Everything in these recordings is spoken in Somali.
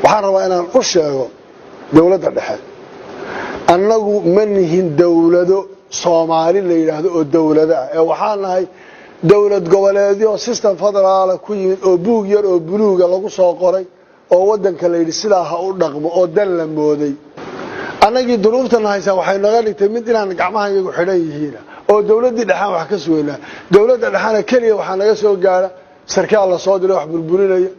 waxaan rabaa inaan u sheego dawladda dhexe annagu ma nihin dawlado Soomaali la yiraahdo oo dawlada ah waxaan nahay dawlad goboleedyo system federaal ku yimid oo buug yar oo buluuga lagu soo qoray oo wadanka la yiri sidaa ha u dhaqmo oo dan la mooday anagii duruuftan haysa waxay naga dhigtay mid inaan gacmaha iyagu xidhan yihiin oo dawladii dhexe wax ka suuqayna dawladda dhexana kaliya waxa naga soo gaara sarkaal la soo diray wax burburinaya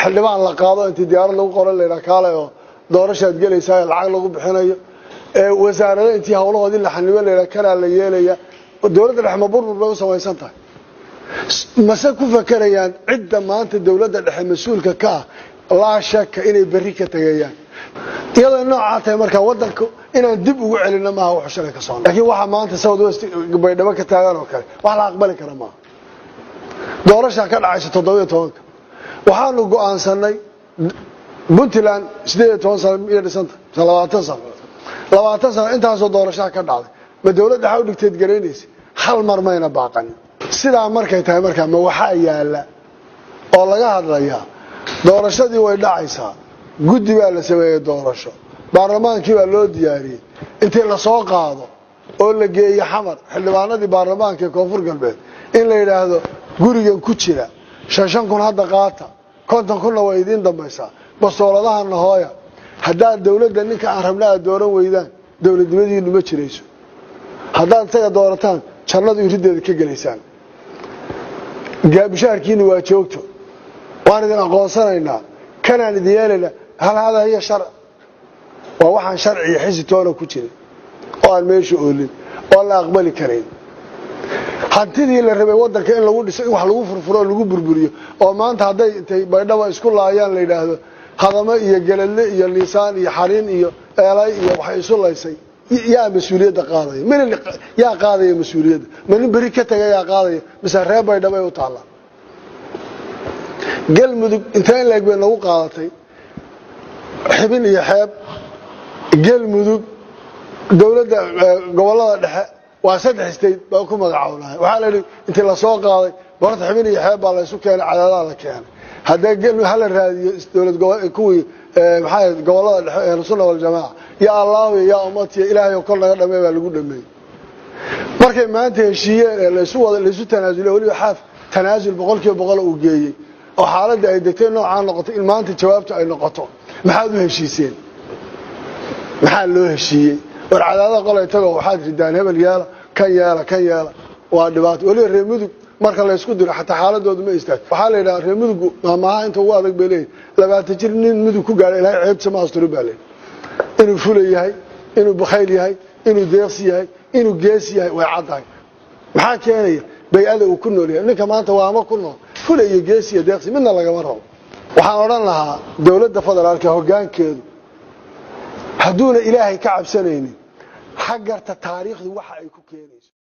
xildhibaan la qaado intii diyaar lagu qoran leeyahay kaale oo doorashaad galaysaa lacag lagu bixinayo wasaaradda intii hawlahoodii la xannibo leeyahay kana la yeelaya dawladda dhexe ma burbur bay u samaysan tahay mase ku fakarayaan cidda maanta dawladda dhexe mas'uulka ka la shaka inay bari ka tagayaan iyadoo nooca tahay marka wadanku inaan dib ugu celino ma aha wax shalay ka soo laakiin waxa maanta South West baydhabo ka taagan oo kale wax la aqbali kara ma doorasho ka dhacaysa 17 waxaanu go'aansanay Puntland 18 sano iyo dhisanta 20 sano intaasoo doorasho ka dhacday ma dawladda waxa u dhigteed gareynaysa hal mar mayna baaqan sidaa markay tahay marka ma waxa yaala oo laga hadlayaa doorashadii way dhacaysaa guddi baa la sameeyay doorasho baarlamaankii baa loo diyaariyay intii la soo qaado oo la geeyo xamar xildhibaanadii baarlamaanka ee koonfur galbeed in la yiraahdo gurigan ku jira 5,000 hadda qaata 50,000 way idin dambaysaa basooladahan hooya hadaa dawladda ninka aan rabnaa dooran weydaan dawladnimadiinu ma jirayso hadaa isaga doorataan jannadu irideeda ka galeysaan gaabishaarkiina waa joogto waan idin aqoonsanaynaa kanaan idin yeelana hal hada hiya shar waa waxaan sharci xisitoona ku jiray oo aan meesha oolin oo la aqbali karin hantidii la rabay wadanka in lagu dhiso in wax lagu furfuro lagu burburiyo oo maanta haday intay baydhabo isku laayaan la yiraahdo hadama iyo galalle iyo liisaan iyo xariin iyo eelay iyo wax isu laysay yaa mas'uuliyadda qaaday min yaa qaaday mas'uuliyadda man bari ka tagay yaa qaaday mise reer baydhabo ay u taala galmudug inta laag bay nagu qaadatay xibin iyo xeeb galmudug dawladda gobolada dhexe waa 3 state baa ku magacaawnahay waxa la yiri intii la soo qaaday barta xibin iyo xeeb baa la isu keenay cadaadada la keenay hadaa galmudug hal raadiyo dawlad gobol kuwii maxay gobolada dhexe ee Rasuulna wal Jamaa ya Allah ya ummati ilaahay oo kol naga dhameey baa lagu dhameeyay markay maanta heshiiyeen la isu wada la isu tanaasulay wali xaaf tanaasul 100% uu geeyay oo xaaladda ay degtay noocaan noqotay in maanta jawaabtu ay noqoto maxaad u heshiiseen maxaa loo heshiiyay war cadaadada qolay tago waxaad ridaan hebel yaala kan yaala waa dhibaato wali reer mudug marka la isku diro xataa xaaladoodu ma istaag waxa la yiraahdaa reer mudug maamaha inta uu adag beelay 20 jir nin mudug ku gaaray ilaahay ceeb sama asturu baalay inuu fulay yahay inuu bukhayl yahay inuu deeqsi yahay inuu gees yahay way cadahay maxaa keenaya bay'ada uu ku nool yahay ninka maanta waa ma ku nool fulay iyo gees iyo deeqsi midna laga ma rabo waxaan oran lahaa dawladda federaalka hoggaankeedu haduuna ilaahay ka cabsanaynin xagarta taariikhdu waxa ay ku keenayso